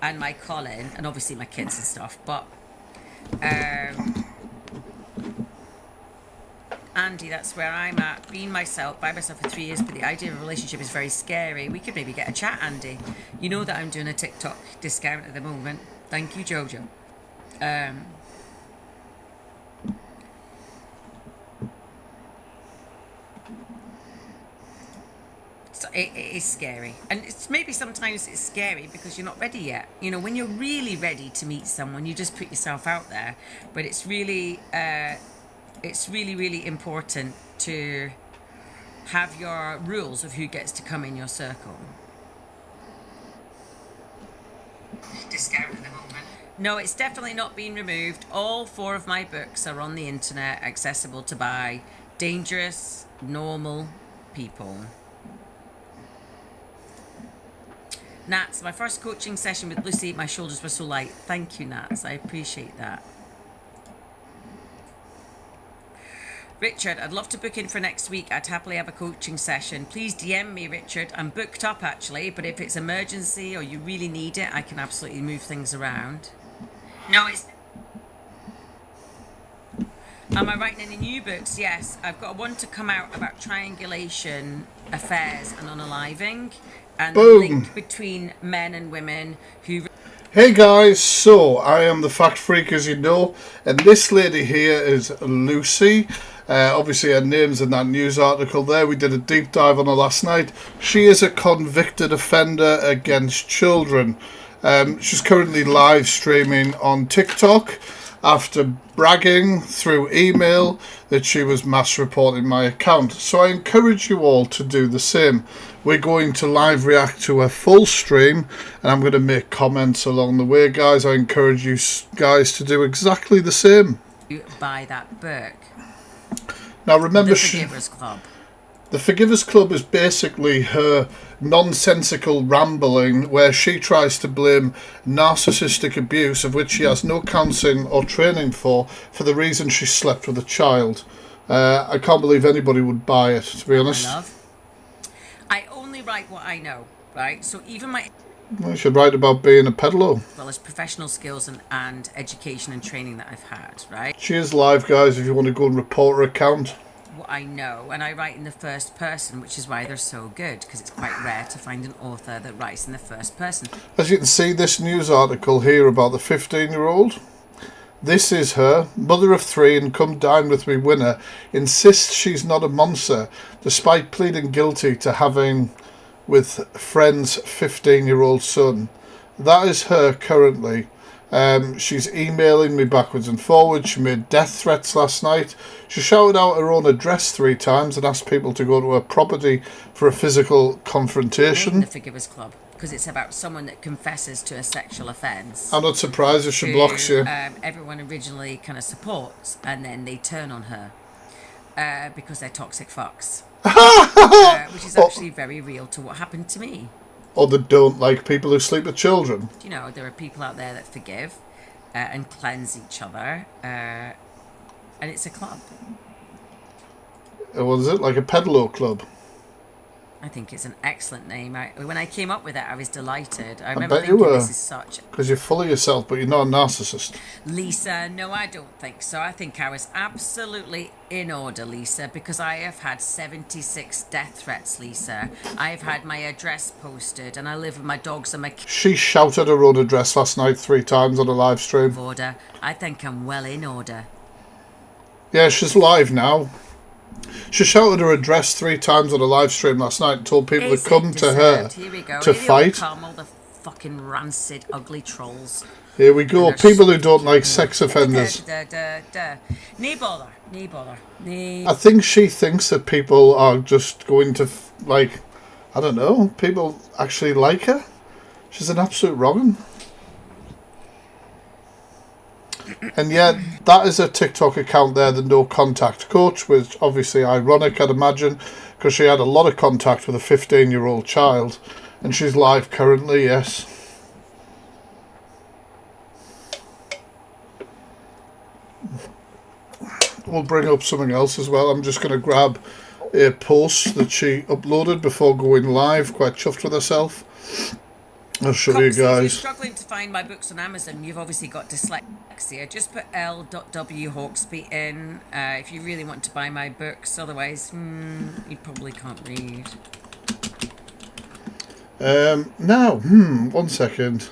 and my Colin, and obviously my kids and stuff. But Andy, that's where I'm at. Being myself, by myself for 3 years, but the idea of a relationship is very scary. We could maybe get a chat, Andy. You know that I'm doing a TikTok discount at the moment. Thank you, Jojo. So it is scary, and it's maybe sometimes it's scary because you're not ready yet. You know, when you're really ready to meet someone, you just put yourself out there. But it's really really important to have your rules of who gets to come in your circle. Discount at the moment. No, it's definitely not been removed. All 4 of my books are on the internet, accessible to buy. Dangerous, normal people. Nats, my first coaching session with Lucy, my shoulders were so light. Thank you, Nats. I appreciate that. Richard, I'd love to book in for next week. I'd happily have a coaching session. Please DM me, Richard. I'm booked up, actually, but if it's emergency or you really need it, I can absolutely move things around. No, it's... Am I writing any new books? Yes. I've got one to come out about triangulation, affairs, and unaliving, and the link between men and women who... Hey guys, so I am the Fact Freak, as you know, and this lady here is Lucy. Obviously her name's in that news article there. We did a deep dive on her last night. She is a convicted offender against children. She's currently live streaming on TikTok after bragging through email that she was mass reporting my account. So I encourage you all to do the same. We're going to live react to a full stream, and I'm going to make comments along the way, guys. I encourage you guys to do exactly the same. Buy that book. Now remember, The Forgivers Club. The Forgivers Club is basically her nonsensical rambling where she tries to blame narcissistic abuse, of which she has no counselling or training for the reason she slept with a child. I can't believe anybody would buy it, to be honest. I only write what I know, right? So even my... Well, you should write about being a peddler. Well, as professional skills and education and training that I've had, right? She is live, guys, if you want to go and report her account. What I know, and I write in the first person, which is why they're so good, because it's quite rare to find an author that writes in the first person. As you can see, this news article here about the 15-year-old. This is her, mother of 3 and come dine with me winner, insists she's not a monster, despite pleading guilty to having with friend's 15-year-old son. That is her currently. She's emailing me backwards and forwards. She made death threats last night. She shouted out her own address 3 times and asked people to go to her property for a physical confrontation. The Forgivers Club, because it's about someone that confesses to a sexual offence. I'm not surprised if she blocks you. Everyone originally kind of supports, and then they turn on her because they're toxic fucks. Which is actually very real to what happened to me. Or they don't like people who sleep with children. You know, there are people out there that forgive and cleanse each other, and it's a club. What is it, like a peddler club? I think it's an excellent name. When I came up with it, I was delighted. I bet remember you were, this is such... Because you're full of yourself, but you're not a narcissist. Lisa, no, I don't think so. I think I was absolutely in order, Lisa, because I have had 76 death threats, Lisa. I've had my address posted, and I live with my dogs and my... She shouted her own address last night 3 times on a live stream. Order. I think I'm well in order. Yeah, she's live now. She shouted her address 3 times on a live stream last night and told people to come to her to fight. Come, all the fucking rancid, ugly trolls. Here we go. People who don't like sex offenders. No bother. I think she thinks that people are just going to, like, I don't know, people actually like her. She's an absolute wrong'un. And yet, that is a TikTok account there, the No Contact Coach, which obviously ironic, I'd imagine, because she had a lot of contact with a 15-year-old child, and she's live currently, yes. We'll bring up something else as well. I'm just going to grab a post that she uploaded before going live, quite chuffed with herself. I'll show Cox you says, you're guys. struggling to find my books on Amazon. You've obviously got dyslexia. Just put L.W. Hawksby in if you really want to buy my books. Otherwise, you probably can't read. Now, 1 second.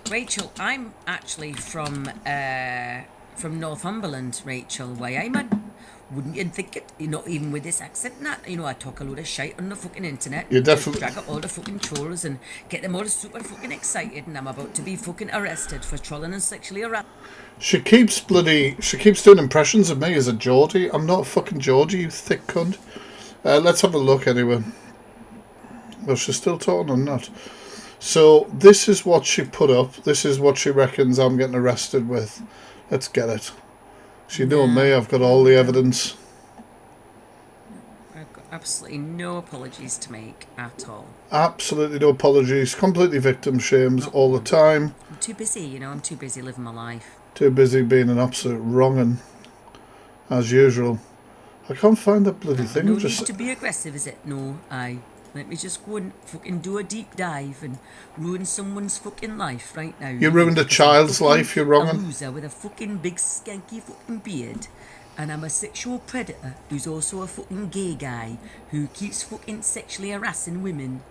Rachel, I'm actually from Northumberland, Rachel. Why I'm at? Wouldn't you think it? You know, even with this accent, that I talk a load of shite on the fucking internet. You definitely drag up all the fucking trolls and get them all super fucking excited, and I'm about to be fucking arrested for trolling and sexually harassing. She keeps doing impressions of me as a Geordie. I'm not a fucking Geordie, you thick cunt. Let's have a look anyway. Well, she's still talking or not. So this is what she put up. This is what she reckons I'm getting arrested with. Let's get it. So you know me, I've got all the evidence. I've got absolutely no apologies to make at all. Absolutely no apologies. Completely victim shames all the time. I'm too busy, I'm too busy living my life. Too busy being an absolute wrong'un, as usual. I can't find that bloody thing. No need to be aggressive, is it? No, let me just go and fucking do a deep dive and ruin someone's fucking life right now. You ruined a child's life, you're wrong. I'm a loser with a fucking big skanky fucking beard. And I'm a sexual predator who's also a fucking gay guy who keeps fucking sexually harassing women.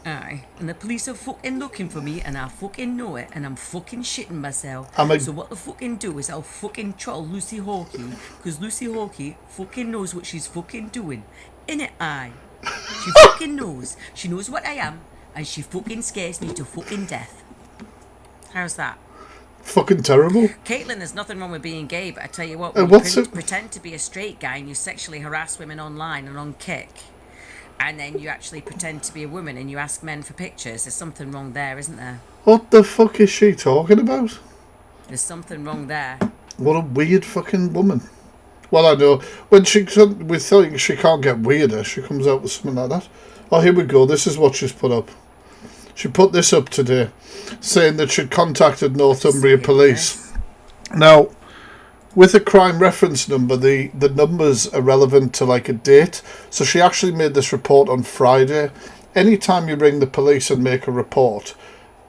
Aye. And the police are fucking looking for me and I fucking know it and I'm fucking shitting myself. So what they'll fucking do is I'll fucking troll Lucy Haughey, because Lucy Haughey fucking knows what she's fucking doing. Innit, aye? She fucking knows. She knows what I am and she fucking scares me to fucking death. How's that? Fucking terrible. Caitlin, there's nothing wrong with being gay, but I tell you what, when you pretend to be a straight guy and you sexually harass women online and on Kick, and then you actually pretend to be a woman and you ask men for pictures, there's something wrong there, isn't there? What the fuck is she talking about? There's something wrong there. What a weird fucking woman. Well, I know. When we think she can't get weirder, she comes out with something like that. Oh, here we go. This is what she's put up. She put this up today, saying that she'd contacted Northumbria Police. Now, with a crime reference number, the numbers are relevant to like a date. So she actually made this report on Friday. Anytime you ring the police and make a report,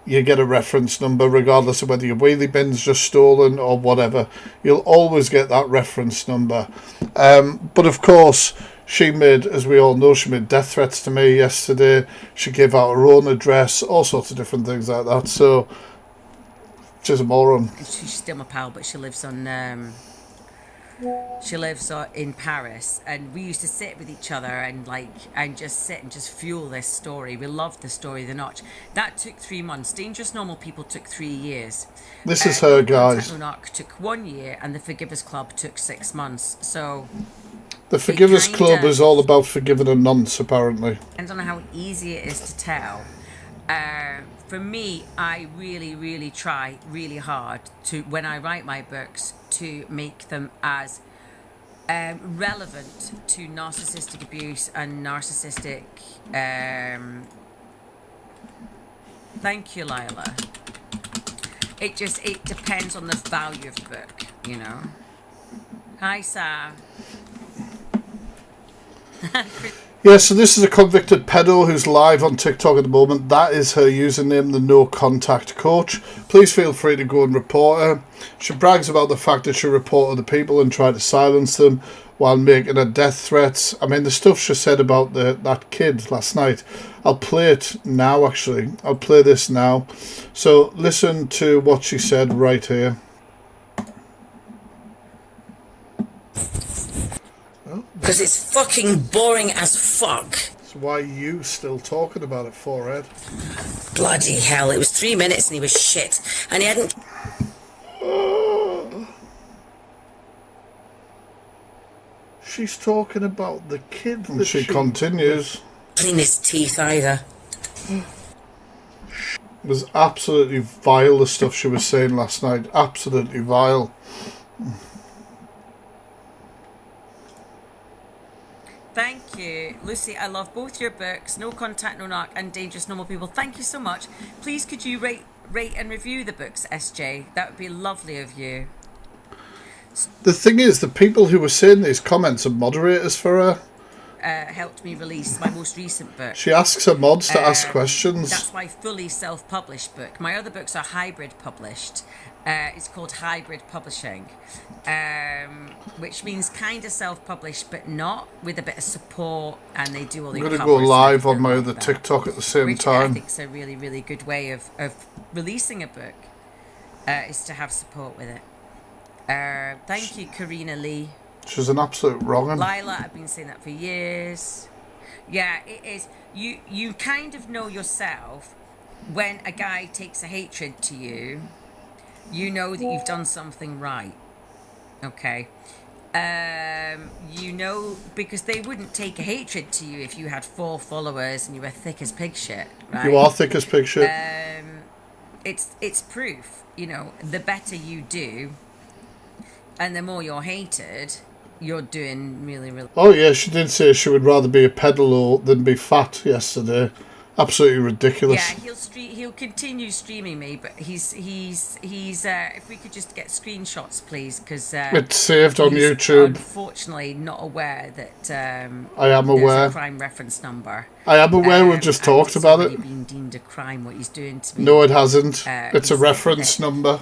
you get a reference number, regardless of whether your wheelie bin's just stolen or whatever. You'll always get that reference number. But of course, she made, as we all know, she made death threats to me yesterday. She gave out her own address, all sorts of different things like that. So she's a moron. She's still my pal, but she lives on in Paris, and we used to sit with each other and just sit and just fuel this story. We loved the story, The Notch. That took 3 months. Dangerous Normal People took 3 years. This is her, guys. Contact took 1 year, and the Forgivers Club took 6 months. So the Forgivers Club is all about forgiving a nonce, apparently. Depends on how easy it is to tell. For me, I really, really try really hard to, when I write my books, to make them as relevant to narcissistic abuse and narcissistic... Thank you, Lila. It depends on the value of the book, Hi, Sarah. Yeah, so this is a convicted pedo who's live on TikTok at the moment. That is her username, the No Contact Coach. Please feel free to go and report her. She brags about the fact that she reported the people and tried to silence them while making her death threats. I mean, the stuff she said about that kid last night. I'll play it now, actually. I'll play this now. So listen to what she said right here. Because it's fucking boring as fuck. So why are you still talking about it, forehead? Bloody hell, it was 3 minutes and he was shit. And he hadn't... She's talking about the kid. And she continues. Clean his teeth either. It was absolutely vile, the stuff she was saying last night. Absolutely vile. Thank you, Lucy. I love both your books, No Contact, No Knock, and Dangerous Normal People. Thank you so much. Please, could you rate and review the books, SJ? That would be lovely of you. The thing is, the people who were saying these comments are moderators for her. helped me release my most recent book. She asks her mods to ask questions. That's my fully self-published book. My other books are hybrid published. It's called hybrid publishing, which means kind of self-published but not, with a bit of support, and they do all the. I'm going to go live on my other TikTok at the same which time. I think is a really, really good way of releasing a book, is to have support with it. Thank you, Karina Lee. She's an absolute wrong'un. Lila, I've been saying that for years. Yeah, it is. You kind of know yourself when a guy takes a hatred to you. You know that you've done something right. Okay. You know, because they wouldn't take a hatred to you if you had 4 followers and you were thick as pig shit, right? You are thick as pig shit. It's proof. You know, the better you do, and the more you're hated, you're doing really, really. Oh yeah, she did say she would rather be a peddler than be fat yesterday. Absolutely ridiculous. Yeah, he'll continue streaming me, but he's if we could just get screenshots, please, because it's saved on YouTube. Unfortunately, not aware that I am aware. There's a crime reference number. I am aware. We've just talked about it. It's been deemed a crime what he's doing to me. No, it hasn't. It's a reference number.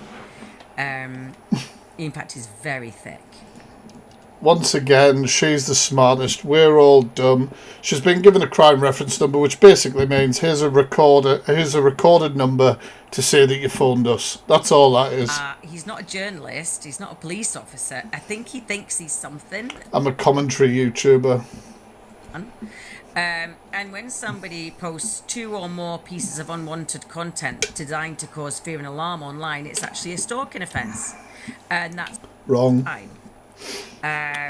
In fact, he's very thick. Once again, she's the smartest. We're all dumb. She's been given a crime reference number, which basically means here's a recorded number to say that you phoned us. That's all that is. He's not a journalist. He's not a police officer. I think he thinks he's something. I'm a commentary YouTuber. And when somebody posts 2 or more pieces of unwanted content designed to cause fear and alarm online, it's actually a stalking offence. And that's wrong. Fine.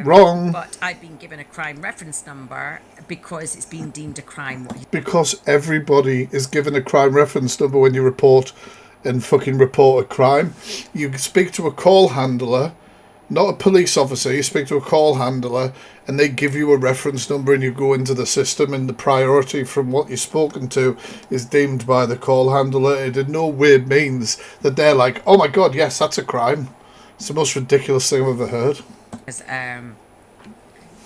Wrong. But I've been given a crime reference number because it's been deemed a crime. Because everybody is given a crime reference number when you report a crime. You speak to a call handler, not a police officer. You speak to a call handler and they give you a reference number and you go into the system, and the priority from what you've spoken to is deemed by the call handler. It in no way means that they're like, oh my god, yes, that's a crime. It's the most ridiculous thing I've ever heard.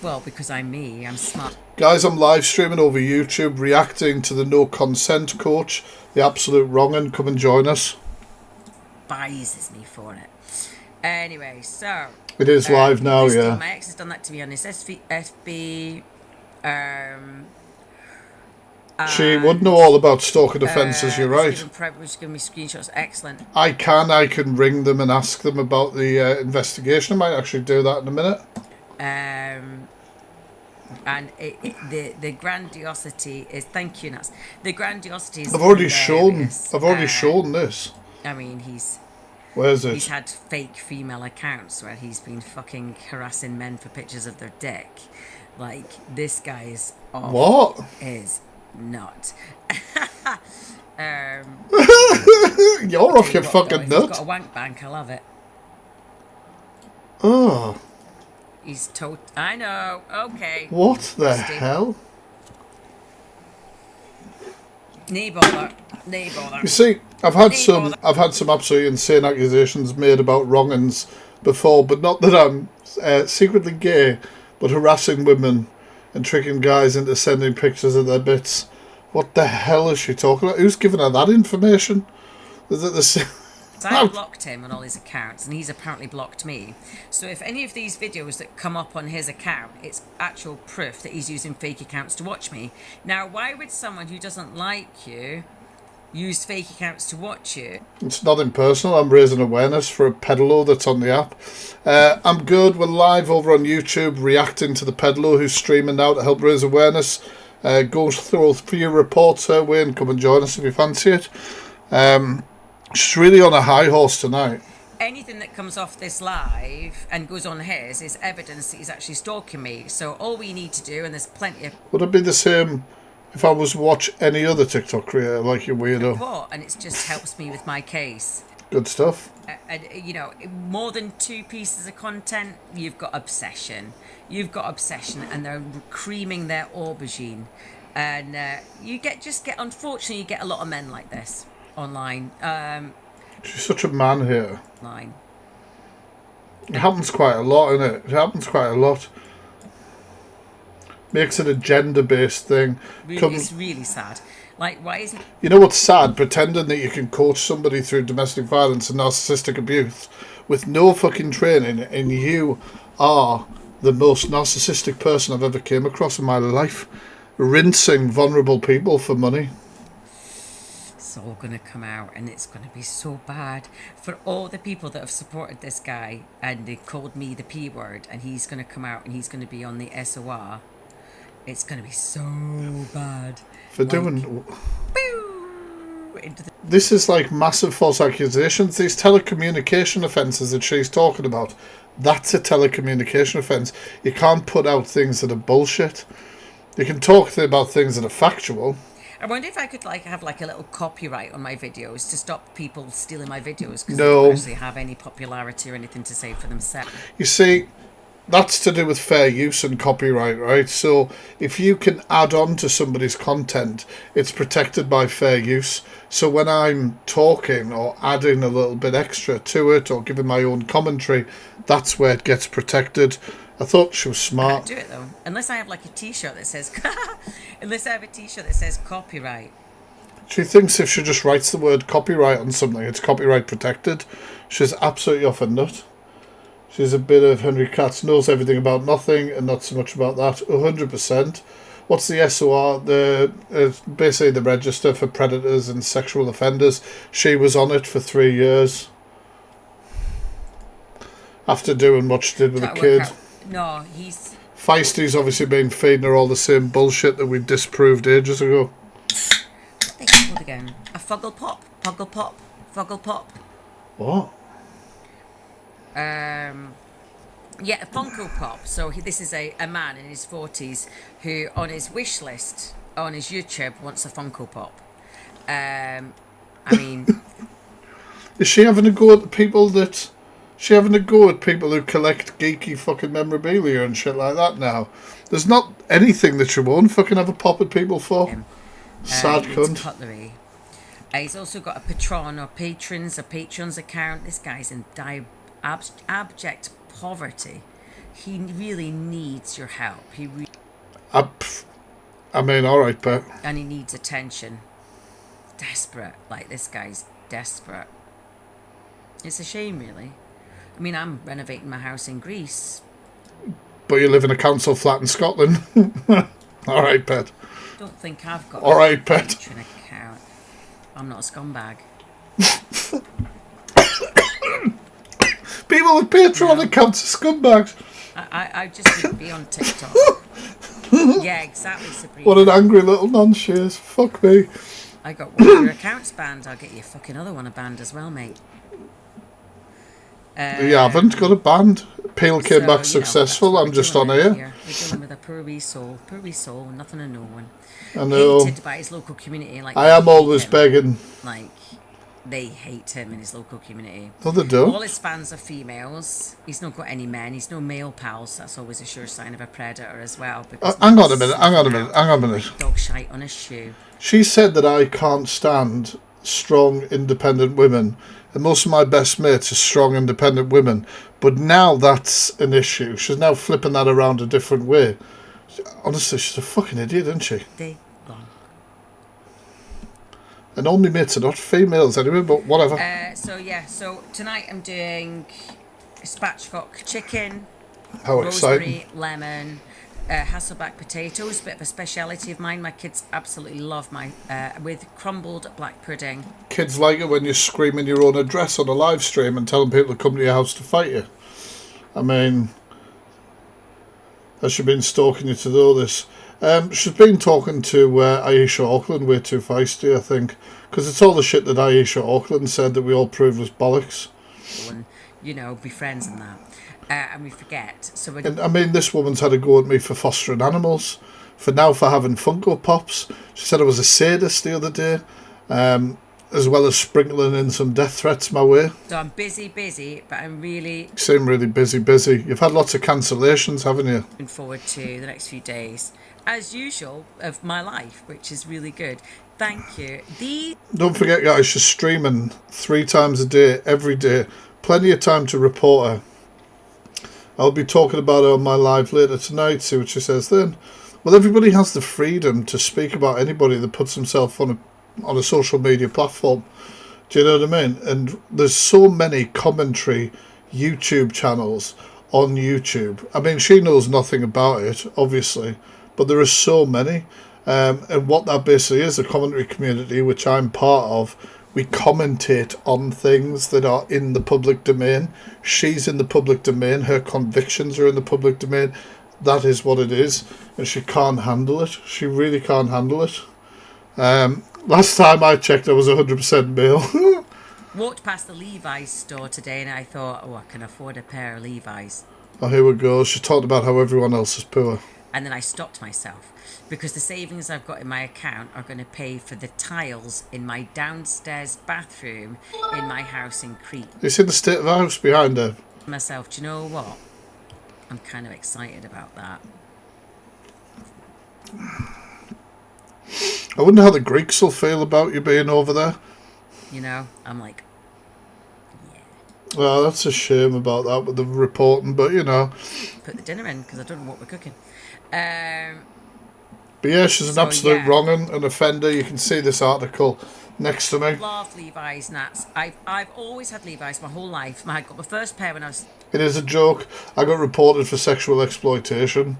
Well, because I'm me, I'm smart. Guys, I'm live streaming over YouTube, reacting to the no consent coach, the absolute wrong'un. Come and join us. Biases me for it. Anyway, so it is live now, yeah. My ex has done that to me on his FB. She would know all about stalking offences, you're right. Was giving me screenshots. Excellent. I can ring them and ask them about the investigation. I might actually do that in a minute. And the grandiosity is, thank you, Nats. The grandiosity is. I've already shown this. I mean, where's it? He's had fake female accounts where he's been fucking harassing men for pictures of their dick. Like, this guy is off. What? Is not. You're off your fucking nut. He's got a wank bank, I love it. Oh. He's I know. Okay. What the hell? Nay bother. You see, I've had some absolutely insane accusations made about wrong'uns before, but not that I'm secretly gay, but harassing women and tricking guys into sending pictures of their bits. What the hell is she talking about? Who's giving her that information? Is it the I blocked him on all his accounts, and he's apparently blocked me. So if any of these videos that come up on his account, it's actual proof that he's using fake accounts to watch me. Now, why would someone who doesn't like you use fake accounts to watch you? It's nothing personal. I'm raising awareness for a peddler that's on the app. I'm good. We're live over on YouTube reacting to the peddler who's streaming now to help raise awareness. Go through your reports her way and come and join us if you fancy it. She's really on a high horse tonight. Anything that comes off this live and goes on his is evidence that he's actually stalking me. So all we need to do, and there's plenty of... Would it be the same if I was to watch any other TikTok creator like you weirdo? And it just helps me with my case. Good stuff. And, you know, more than 2 pieces of content, you've got obsession. And they're creaming their aubergine. And unfortunately, you get a lot of men like this online. She's such a man here. Online. It happens quite a lot, innit? It happens quite a lot. makes it a gender-based thing. Really, it's really sad. Like, why isn't... You know what's sad? Pretending that you can coach somebody through domestic violence and narcissistic abuse with no fucking training, and you are the most narcissistic person I've ever came across in my life. Rinsing vulnerable people for money. It's all going to come out, and it's going to be so bad for all the people that have supported this guy, and they called me the P word, and he's going to come out and he's going to be on the SOR. It's going to be so bad. For like, doing... into the... This is like massive false accusations. These telecommunication offences that she's talking about, that's a telecommunication offence. You can't put out things that are bullshit. You can talk about things that are factual. I wonder if I could have a little copyright on my videos to stop people stealing my videos, because No. they don't actually have any popularity or anything to say for themselves. You see, that's to do with fair use and copyright, right? So if you can add on to somebody's content, it's protected by fair use. So when I'm talking or adding a little bit extra to it or giving my own commentary, that's where it gets protected. I thought she was smart. I can't do it though, unless I have like a T-shirt that says, unless I have a T-shirt that says copyright. She thinks if she just writes the word copyright on something, it's copyright protected. She's absolutely off her nut. She's a bit of Henry Katz, knows everything about nothing and not so much about that. 100%. What's the SOR? Basically the register for predators and sexual offenders. She was on it for 3 years. After doing what she did with a kid. No, he's... Feisty's obviously been feeding her all the same bullshit that we disproved ages ago. What are they called again? A Fuggle Pop? Fuggle Pop? Fuggle Pop? What? Yeah, a Funko Pop. So this is a man in his 40s who, on his wish list, on his YouTube, wants a Funko Pop. I mean... Is she having a go at the people that... She having a go at people who collect geeky fucking memorabilia and shit like that now? There's not anything that she won't fucking have a pop at people for. Sad cunt. Cutlery. He's also got a Patron or Patrons account. This guy's in abject poverty. He really needs your help. I mean, alright, but... And he needs attention. Desperate. Like, this guy's desperate. It's a shame, really. I mean, I'm renovating my house in Greece. But you live in a council flat in Scotland. Alright, pet. Don't think I've got Alright, a pet. Patron account. I'm not a scumbag. People with Patron accounts are scumbags. I just wouldn't be on TikTok. Yeah, exactly, Sabrina. What an angry little nun she is. Fuck me. I got one of your accounts banned. I'll get your fucking other one banned as well, mate. You haven't got a band. Peel came back successful. I'm just on here. We're dealing with a poor wee soul, nothing to no one. I know. Hated by his local community. Like, I am always begging. Like, they hate him in his local community. No, they don't. All his fans are females. He's not got any men. He's no male pals. That's always a sure sign of a predator as well. Hang on a minute. Dog shite on his shoe. She said that I can't stand strong, independent women. And most of my best mates are strong, independent women. But now that's an issue. She's now flipping that around a different way. Honestly, she's a fucking idiot, isn't she? Day long. And all my mates are not females anyway, but whatever. So tonight I'm doing spatchcock chicken, How rosemary, exciting. lemon, Hasselback potatoes, bit of a speciality of mine. My kids absolutely love my, with crumbled black pudding. Kids like it when you're screaming your own address on a live stream and telling people to come to your house to fight you. I mean, has she been stalking you to know this? She's been talking to Aisha Auckland way too feisty, I think. Because it's all the shit that Aisha Auckland said that we all proved was bollocks. And, be friends and that. And we forget. And I mean, this woman's had a go at me for fostering animals, for having Funko Pops. She said I was a sadist the other day, as well as sprinkling in some death threats my way. So I'm busy, but I'm really... You seem really busy. You've had lots of cancellations, haven't you? Looking forward to the next few days, as usual, of my life, which is really good. Thank you. Don't forget, guys, she's streaming 3 times a day, every day. Plenty of time to report her. I'll be talking about her on my live later tonight, see what she says then. Well, everybody has the freedom to speak about anybody that puts himself on a social media platform. Do you know what I mean? And there's so many commentary YouTube channels on YouTube. I mean, she knows nothing about it, obviously, but there are so many. And what that basically is, a commentary community, which I'm part of, we commentate on things that are in the public domain. She's in the public domain. Her convictions are in the public domain. That is what it is. And she can't handle it. She really can't handle it. Last time I checked, I was 100% male. Walked past the Levi's store today and I thought, oh, I can afford a pair of Levi's. Oh, here we go. She talked about how everyone else is poor. And then I stopped myself because the savings I've got in my account are going to pay for the tiles in my downstairs bathroom in my house in Crete. You see the state of the house behind her? Myself, do you know what? I'm kind of excited about that. I wonder how the Greeks will feel about you being over there. You know, I'm like, yeah. Well, that's a shame about that with the reporting, but you know. Put the dinner in because I don't know what we're cooking. But yeah, she's an absolute wrong un, an offender. You can see this article next to me. Love Levi's, Nats. I've always had Levi's my whole life. I got my first pair when I was... It is a joke. I got reported for sexual exploitation,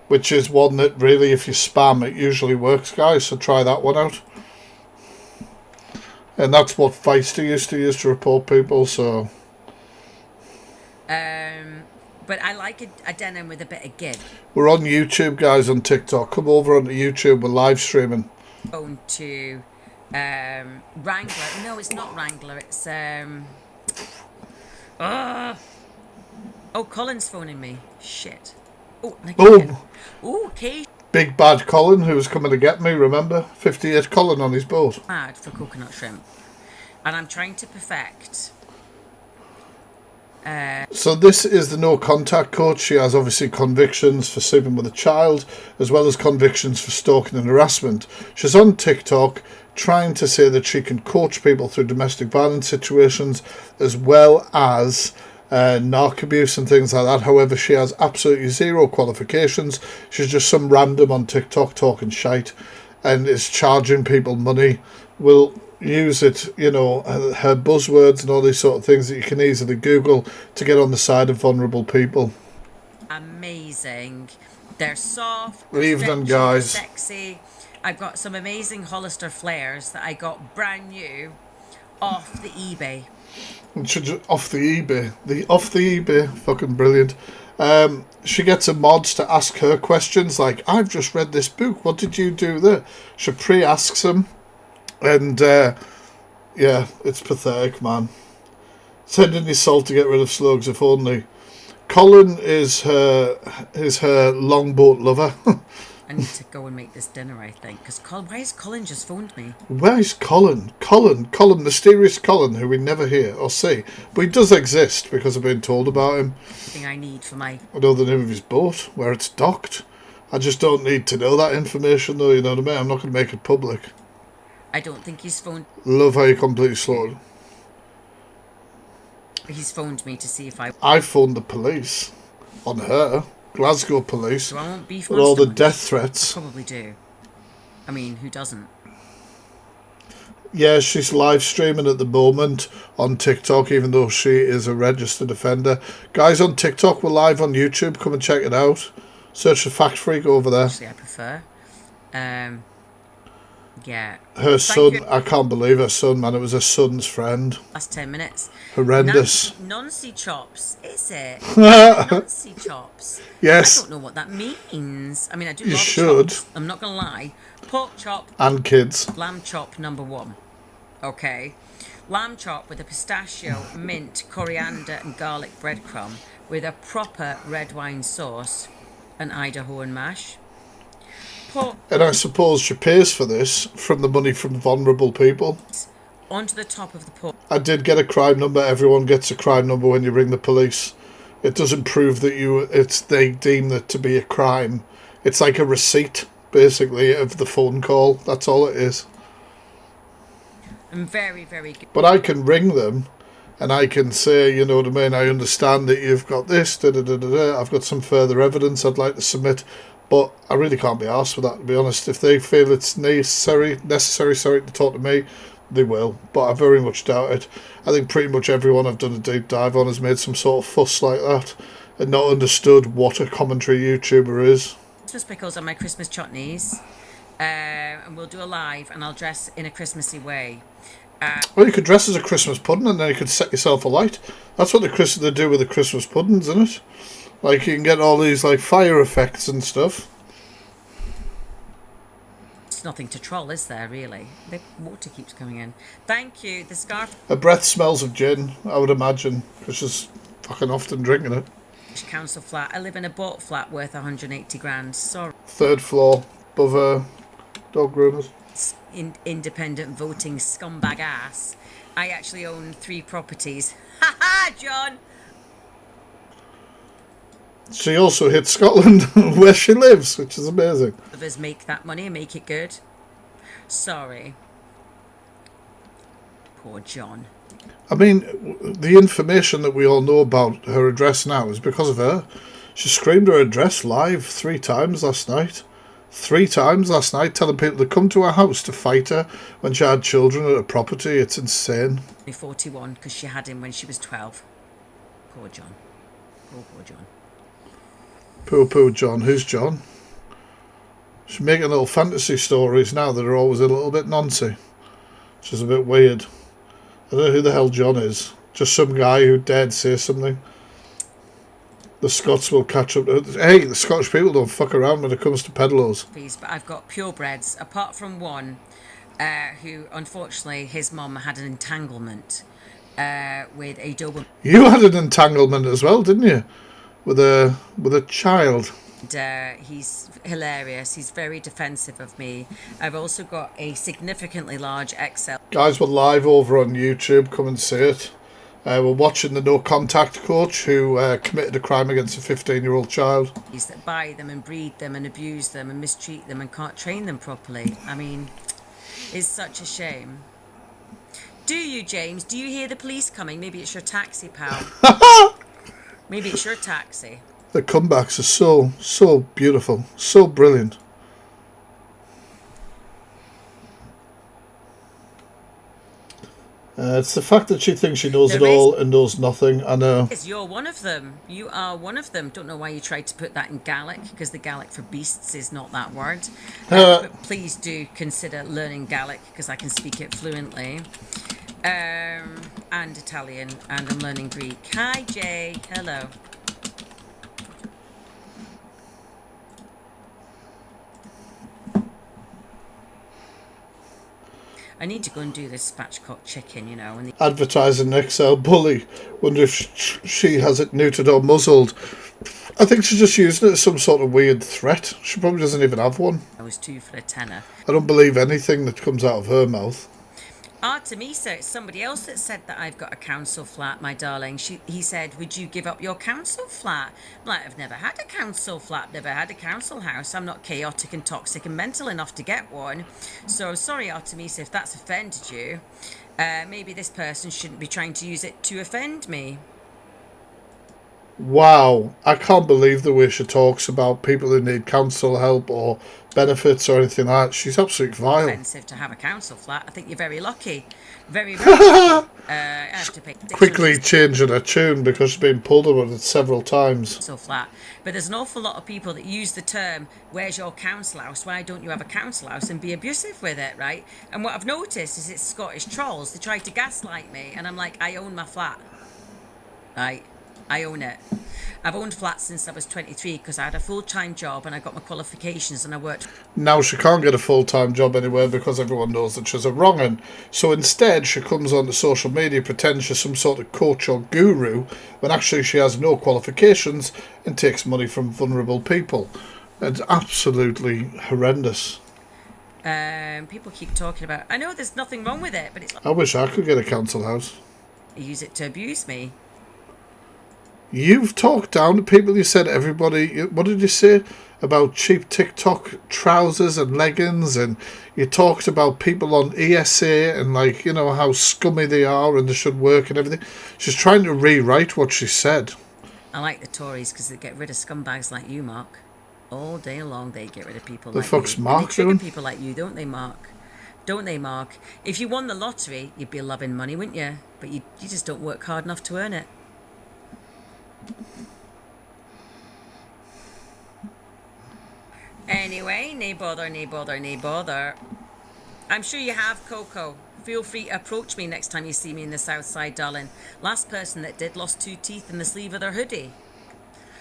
which is one that really, if you spam, it usually works, guys. So try that one out. And that's what Feisty used to use to report people, so... But I like a denim with a bit of give. We're on YouTube, guys, on TikTok. Come over onto YouTube. We're live streaming. Going to Wrangler. No, it's not Wrangler. It's... Oh, Colin's phoning me. Shit. Oh, Boom. Oh, Kate. Big bad Colin, who was coming to get me, remember? 58 Colin on his boat. Mad for coconut shrimp. And I'm trying to perfect... So this is the no contact coach. She has obviously convictions for sleeping with a child, as well as convictions for stalking and harassment. She's on TikTok trying to say that she can coach people through domestic violence situations, as well as narc abuse and things like that. However, she has absolutely zero qualifications. She's just some random on TikTok talking shite and is charging people money. Will use it, you know, her buzzwords and all these sort of things that you can easily Google to get on the side of vulnerable people. Amazing. They're soft. Leave them, stretchy, guys. Sexy. I've got some amazing Hollister flares that I got brand new off the eBay. Off the eBay, fucking brilliant. She gets a mods to ask her questions like, I've just read this book, what did you do there? She pre-asks them. And, yeah, it's pathetic, man. Send in his salt to get rid of slugs, if only. Colin is her longboat lover. I need to go and make this dinner, I think. Because why has Colin just phoned me? Where is Colin? Colin, mysterious Colin, who we never hear or see. But he does exist because I've been told about him. Thing I need for my... I know the name of his boat, where it's docked. I just don't need to know that information, though, you know what I mean? I'm not going to make it public. I don't think he's phoned... Love how you completely slaughtered. He's phoned me to see if I... I phoned the police on her. Glasgow police. So I won't beef with all the money. death threats. I probably do. I mean, who doesn't? Yeah, she's live streaming at the moment on TikTok, even though she is a registered offender. Guys on TikTok, we're live on YouTube. Come and check it out. Search for Fact Freak over there. Actually, I prefer. Yeah. Her son, I can't believe her son, man. It was her son's friend. Last 10 minutes. Horrendous. Noncy chops, is it? Noncy chops. Yes. I don't know what that means. I mean, I do You love should. chops. I'm not going to lie. Pork chop. And kids. Lamb chop number 1. Okay. Lamb chop with a pistachio, mint, coriander and garlic breadcrumb with a proper red wine sauce and Idahoan mash. And I suppose she pays for this from the money from vulnerable people. Onto the top of the pork. I did get a crime number. Everyone gets a crime number when you ring the police. It doesn't prove that they deem it to be a crime. It's like a receipt, basically, of the phone call. That's all it is. I'm very, very good. But I can ring them and I can say, you know what I mean, I understand that you've got this, I've got some further evidence I'd like to submit. But I really can't be arsed with that, to be honest. If they feel it's necessary, to talk to me, they will. But I very much doubt it. I think pretty much everyone I've done a deep dive on has made some sort of fuss like that and not understood what a commentary YouTuber is. Christmas pickles on my Christmas chutneys. And we'll do a live and I'll dress in a Christmassy way. Well, you could dress as a Christmas pudding and then you could set yourself alight. That's what they do with the Christmas puddings, isn't it? Like, you can get all these, like, fire effects and stuff. It's nothing to troll, is there, really? The water keeps coming in. Thank you. The scarf... Her breath smells of gin, I would imagine, because she's fucking often drinking it. Council flat. I live in a bought flat worth 180 grand. Sorry. 3rd floor, above dog groomers. Independent voting scumbag ass. I actually own 3 properties. Ha ha, John! She also hit Scotland, where she lives, which is amazing. Others make that money and make it good. Sorry. Poor John. I mean, the information that we all know about her address now is because of her. She screamed her address live 3 times last night. 3 times last night, telling people to come to her house to fight her when she had children at her property. It's insane. 41, because she had him when she was 12. Poor John. Poor John. Poor John. Who's John? She's making little fantasy stories now that are always a little bit noncy. Which is a bit weird. I don't know who the hell John is. Just some guy who dared say something. The Scots will catch up. Hey, the Scottish people don't fuck around when it comes to peddlers. But I've got purebreds, apart from one who, unfortunately, his mum had an entanglement with a Doberman. You had an entanglement as well, didn't you? With a child. And, he's hilarious. He's very defensive of me. I've also got a significantly large XL. Guys, we're live over on YouTube. Come and see it. We're watching the no contact coach who committed a crime against a 15-year-old child. That buy them and breed them and abuse them and mistreat them and can't train them properly. I mean, it's such a shame. Do you, James? Do you hear the police coming? Maybe it's your taxi, pal. Maybe it's your taxi. The comebacks are so beautiful, so brilliant. It's the fact that she thinks she knows it all and knows nothing. I know. You're one of them. You are one of them. Don't know why you tried to put that in Gaelic, because the Gaelic for beasts is not that word. But please do consider learning Gaelic, because I can speak it fluently. And Italian, and I'm learning Greek. Hi, Jay. Hello. I need to go and do this spatchcock chicken, you know. And advertising an XL bully. Wonder if she has it neutered or muzzled. I think she's just using it as some sort of weird threat. She probably doesn't even have one. I was 2 for a tenner. I don't believe anything that comes out of her mouth. Artemisa, it's somebody else that said that I've got a council flat, my darling. He said, would you give up your council flat? I'm like, I've never had a council flat, never had a council house. I'm not chaotic and toxic and mental enough to get one. So sorry, Artemisa, if that's offended you. Maybe this person shouldn't be trying to use it to offend me. Wow, I can't believe the way she talks about people who need council help or benefits or anything like that. She's absolutely vile. Expensive to have a council flat. I think you're very lucky. Very, very lucky. I have to pay quickly changing her tune because she's been pulled on it several times. Council flat. But there's an awful lot of people that use the term, where's your council house? Why don't you have a council house? And be abusive with it, right? And what I've noticed is it's Scottish trolls. They try to gaslight me. And I'm like, I own my flat. Right? I own it. I've owned flats since I was 23 because I had a full-time job and I got my qualifications and I worked. Now she can't get a full-time job anywhere because everyone knows that she's a wrong-un. So instead she comes onto social media, pretends she's some sort of coach or guru when actually she has no qualifications and takes money from vulnerable people. It's absolutely horrendous. People keep talking about, I know there's nothing wrong with it, but it's like, I wish I could get a council house. I use it to abuse me. You've talked down to people. You said everybody. What did you say about cheap TikTok trousers and leggings? And you talked about people on ESA and, like, you know, how scummy they are and they should work and everything. She's trying to rewrite what she said. I like the Tories because they get rid of scumbags like you, Mark. All day long they get rid of people The like fuck's you. Mark And they trigger doing? people like you, don't they, Mark? Don't they, Mark? If you won the lottery, you'd be loving money, wouldn't you? But you just don't work hard enough to earn it. Anyway, nay bother, nay bother, nay bother. I'm sure you have, Coco. Feel free to approach me next time you see me in the South Side, darling. Last person that did lost 2 teeth in the sleeve of their hoodie.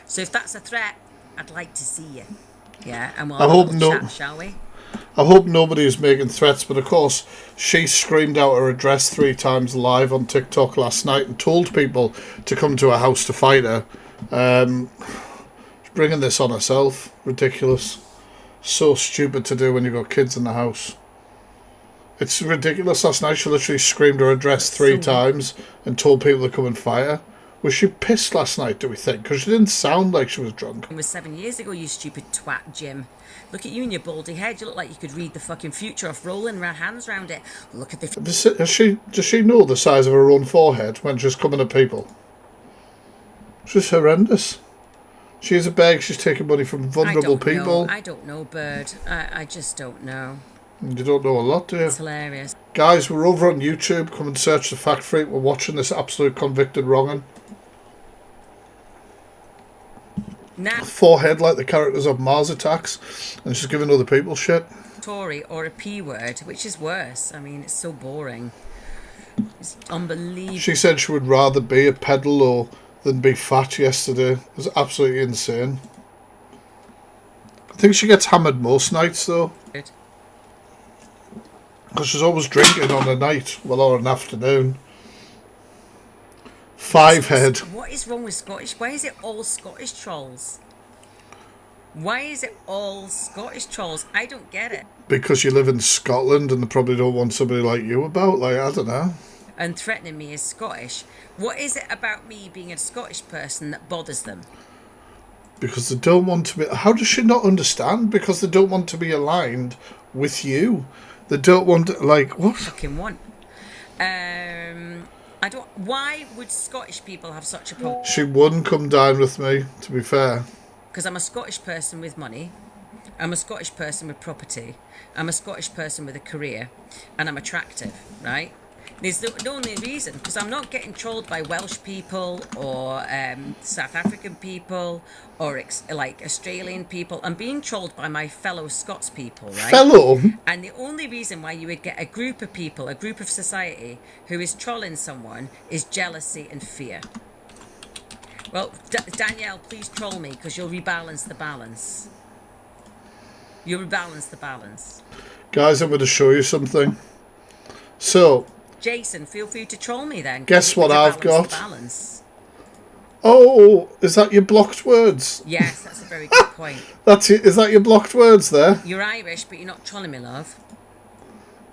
So if that's a threat, I'd like to see you. Yeah, and we'll have a little chat, shall we? I hope nobody is making threats, but of course, she screamed out her address 3 times live on TikTok last night and told people to come to her house to fight her. She's bringing this on herself. Ridiculous. So stupid to do when you've got kids in the house. It's ridiculous. Last night she literally screamed her address 3 times and told people to come and fight her. Was she pissed last night, do we think? Because she didn't sound like she was drunk. It was 7 years ago, you stupid twat, Jim. Look at you and your baldy head. You look like you could read the fucking future off rolling hands round it. Look at the... Does she know the size of her own forehead when she's coming at people? It's just horrendous. She's a beg. She's taking money from vulnerable people. I don't know, Bird. I just don't know. You don't know a lot, do you? It's hilarious. Guys, we're over on YouTube. Come and search The Fact Freak. We're watching this absolute convicted wrong'un. Now, Forehead like the characters of Mars Attacks, and she's giving other people shit. Tory or a P word, which is worse. I mean, it's so boring. It's unbelievable. She said she would rather be a pedalo than be fat yesterday. It was absolutely insane. I think she gets hammered most nights, though. Because she's always drinking on a night, well, or an afternoon. 5 head. What is wrong with Scottish? Why is it all Scottish trolls? Why is it all Scottish trolls? I don't get it. Because you live in Scotland and they probably don't want somebody like you about. Like, I don't know. And threatening me as Scottish. What is it about me being a Scottish person that bothers them? Because they don't want to be... How does she not understand? Because they don't want to be aligned with you. They don't want to, like, what? Fucking want. I don't... Why would Scottish people have such a problem? She wouldn't come down with me, to be fair. Because I'm a Scottish person with money. I'm a Scottish person with property. I'm a Scottish person with a career. And I'm attractive, right? There's the only reason, because I'm not getting trolled by Welsh people or South African people or like Australian people. I'm being trolled by my fellow Scots people, right? Fellow? And the only reason why you would get a group of people, a group of society, who is trolling someone is jealousy and fear. Well, Danielle, please troll me, because you'll rebalance the balance. You'll rebalance the balance. Guys, I'm going to show you something. So... Jason, feel free to troll me then. Guess what I've got? Balance. Oh, is that your blocked words? Yes, that's a very good point. Is that your blocked words there? You're Irish, but you're not trolling me, love.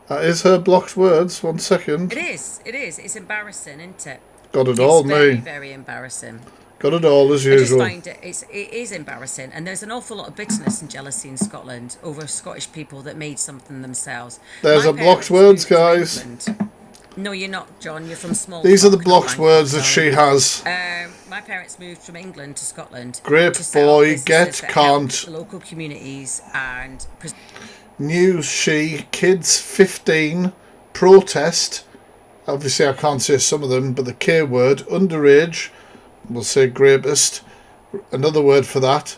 That is her blocked words. 1 second. It is. It is. It's embarrassing, isn't it? Got it all, it's very, me. very embarrassing. Got it all as I just usual. find it is embarrassing, and there's an awful lot of bitterness and jealousy in Scotland over Scottish people that made something themselves. There's a blocked words, guys. No, you're not, John. You're from small. These are the blocked words that she has. My parents moved from England to Scotland. Great boy, get can't. Local communities and. News she, kids 15, protest. Obviously, I can't say some of them, but the K word, underage, we'll say rapist. Another word for that.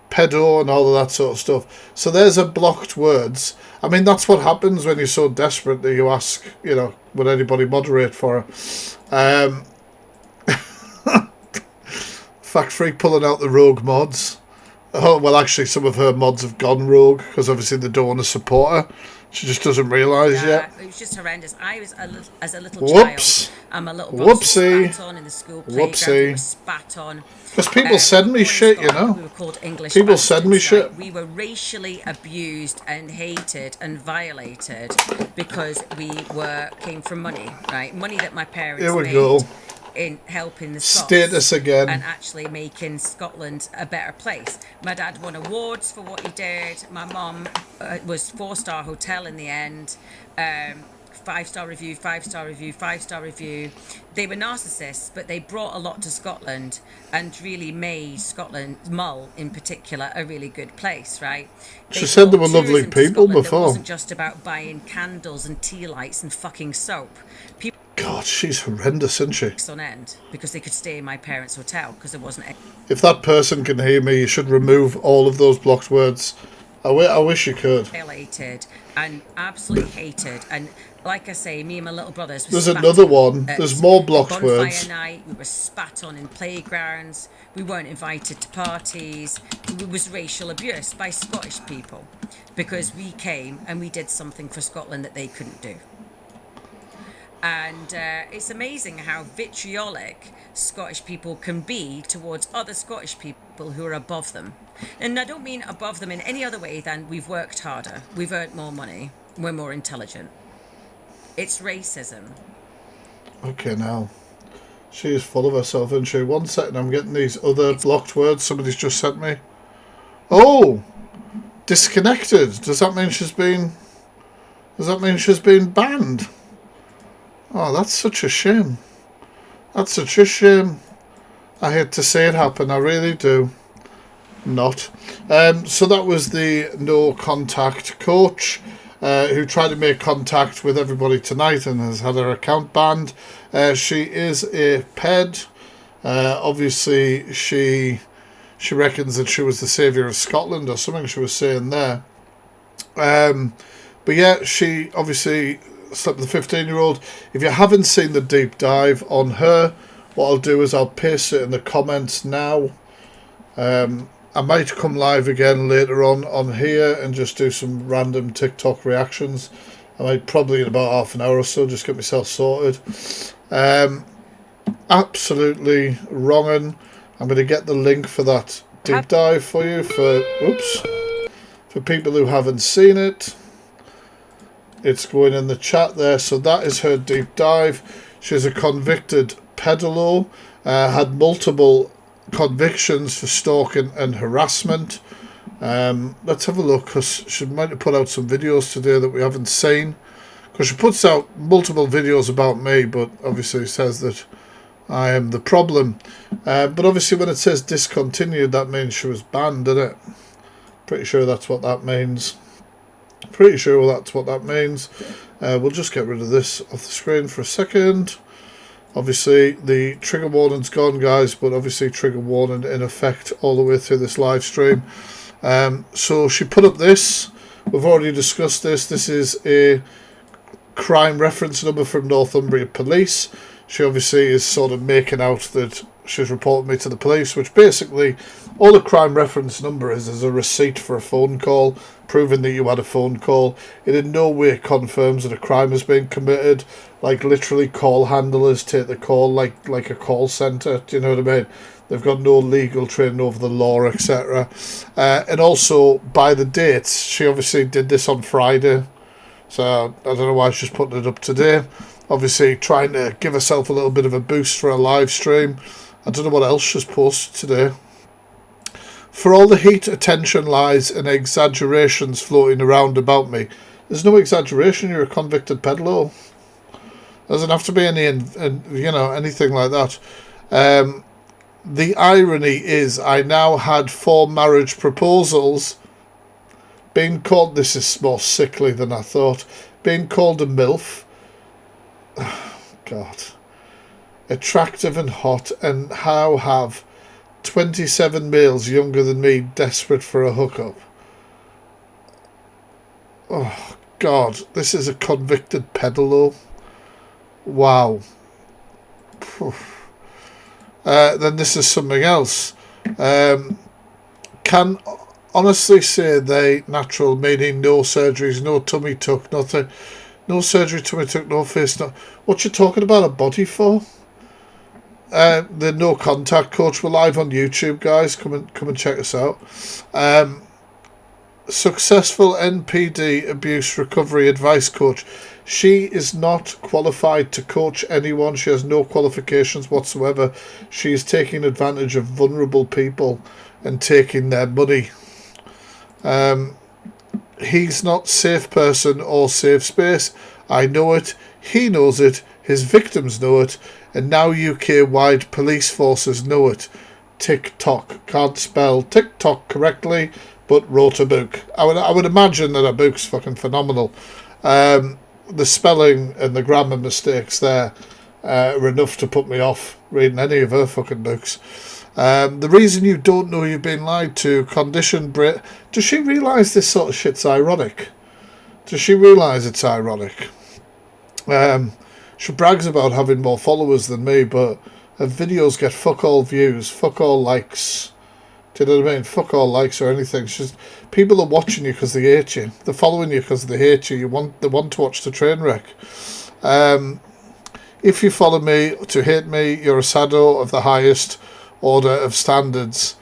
Pedo and all of that sort of stuff. So there's a blocked words. I mean, that's what happens when you're so desperate that you ask, you know, would anybody moderate for her? Fact Freak pulling out the rogue mods. Oh, well, actually, some of her mods have gone rogue because obviously they don't want to support her. She just doesn't realise yet. It was just horrendous. I was, as a little Whoops. child, I'm a little brother Whoopsie. spat on in the school playground. We were spat on. Because people send me shit, you know. We were called English people send me shit. Right? We were racially abused and hated and violated because we came from money, right? Money that my parents made in helping the Scots. Status again. And actually making Scotland a better place. My dad won awards for what he did. My mum was 4-star hotel in the end. 5-star review, 5-star review, 5-star review. They were narcissists, but they brought a lot to Scotland and really made Scotland, Mull in particular, a really good place, right? She said they were brought lovely tourism to people Scotland before. That wasn't just about buying candles and tea lights and fucking soap. People God, she's horrendous, isn't she? on end because they could stay in my parents' hotel because there wasn't any. If that person can hear me, you should remove all of those blocked words. I wish you could. Violated and absolutely hated. And like I say, me and my little brothers were There's spat another on one. at There's more blocked bonfire words. night. We were spat on in playgrounds. We weren't invited to parties. It was racial abuse by Scottish people because we came and we did something for Scotland that they couldn't do. And it's amazing how vitriolic Scottish people can be towards other Scottish people who are above them. And I don't mean above them in any other way than we've worked harder, we've earned more money, we're more intelligent. It's racism. Okay, now. She is full of herself, isn't she? 1 second, I'm getting these other blocked words somebody's just sent me. Oh! Disconnected. Does that mean she's been banned? Oh, that's such a shame. That's such a shame. I hate to see it happen, I really do. Not. So that was the no contact coach who tried to make contact with everybody tonight and has had her account banned. She is a ped. Obviously, she reckons that she was the saviour of Scotland or something she was saying there. But yeah, she obviously slept with a 15-year-old. If you haven't seen the deep dive on her, what I'll do is I'll paste it in the comments now. I might come live again later on here and just do some random TikTok reactions. I might probably in about half an hour or so just get myself sorted. Absolutely wronging. I'm going to get the link for that deep dive for you for people who haven't seen it. It's going in the chat there. So that is her deep dive. She's a convicted peddler, had multiple convictions for stalking and harassment. Let's have a look, because she might have put out some videos today that we haven't seen, because she puts out multiple videos about me, but obviously says that I am the problem. But obviously when it says discontinued, that means she was banned, doesn't it? Pretty sure that's what that means. We'll just get rid of this off the screen for a second. Obviously, the trigger warning's gone, guys, but obviously trigger warning in effect all the way through this live stream. So she put up this. We've already discussed this. This is a crime reference number from Northumbria Police. She obviously is sort of making out that she's reported me to the police, which basically all a crime reference number is a receipt for a phone call, proving that you had a phone call. It in no way confirms that a crime has been committed. Like literally call handlers take the call like a call centre, do you know what I mean? They've got no legal training over the law, etc. And also, by the dates, she obviously did this on Friday. So, I don't know why she's putting it up today. Obviously, trying to give herself a little bit of a boost for a live stream. I don't know what else she's posted today. For all the heat, attention, lies, and exaggerations floating around about me, there's no exaggeration, you're a convicted peddler. Doesn't have to be anything like that. The irony is I now had 4 marriage proposals. Being called, this is more sickly than I thought, being called a MILF. God. Attractive and hot, and how have 27 males younger than me desperate for a hookup. Oh, God. This is a convicted peddler. Wow. Then this is something else. Can honestly say they natural, meaning no surgeries, no tummy tuck, nothing. No surgery, tummy tuck, no face. No. What you talking about a body for? The no contact coach. We're live on YouTube, guys. Come and check us out. Successful NPD abuse recovery advice coach. She is not qualified to coach anyone. She has no qualifications whatsoever. She is taking advantage of vulnerable people and taking their money. He's not safe person or safe space. I know it, he knows it, his victims know it, and now UK-wide police forces know it. TikTok. Can't spell TikTok correctly, but wrote a book. I would imagine that her book's fucking phenomenal. The spelling and the grammar mistakes there are enough to put me off reading any of her fucking books. The reason you don't know you've been lied to, condition Brit. Does she realise this sort of shit's ironic? Does she realise it's ironic? She brags about having more followers than me, but her videos get fuck all views, fuck all likes. Do you know what I mean? Fuck all likes or anything. People are watching you because they hate you. They're following you because they hate you. They want to watch the train wreck. If you follow me to hate me, you're a sado of the highest order of standards.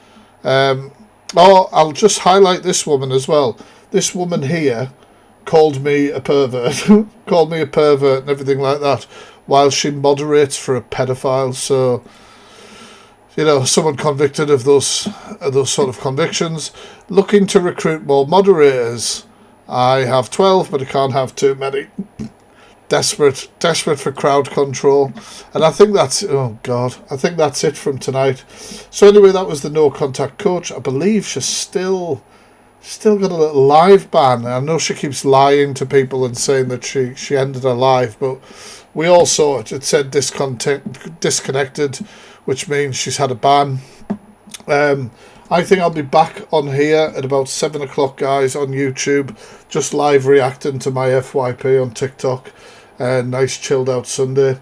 I'll just highlight this woman as well. This woman here called me a pervert, called me a pervert and everything like that, while she moderates for a pedophile. So, you know, someone convicted of those sort of convictions, looking to recruit more moderators. I have 12, but I can't have too many. Desperate for crowd control. And I think that's, oh God, I think that's it from tonight. So anyway, that was the No Contact Coach. I believe she's still got a little live ban. I know she keeps lying to people and saying that she ended her live, but we all saw it. It said disconnected, which means she's had a ban. I think I'll be back on here at about 7 o'clock, guys, on YouTube, just live reacting to my FYP on TikTok. Nice chilled out Sunday.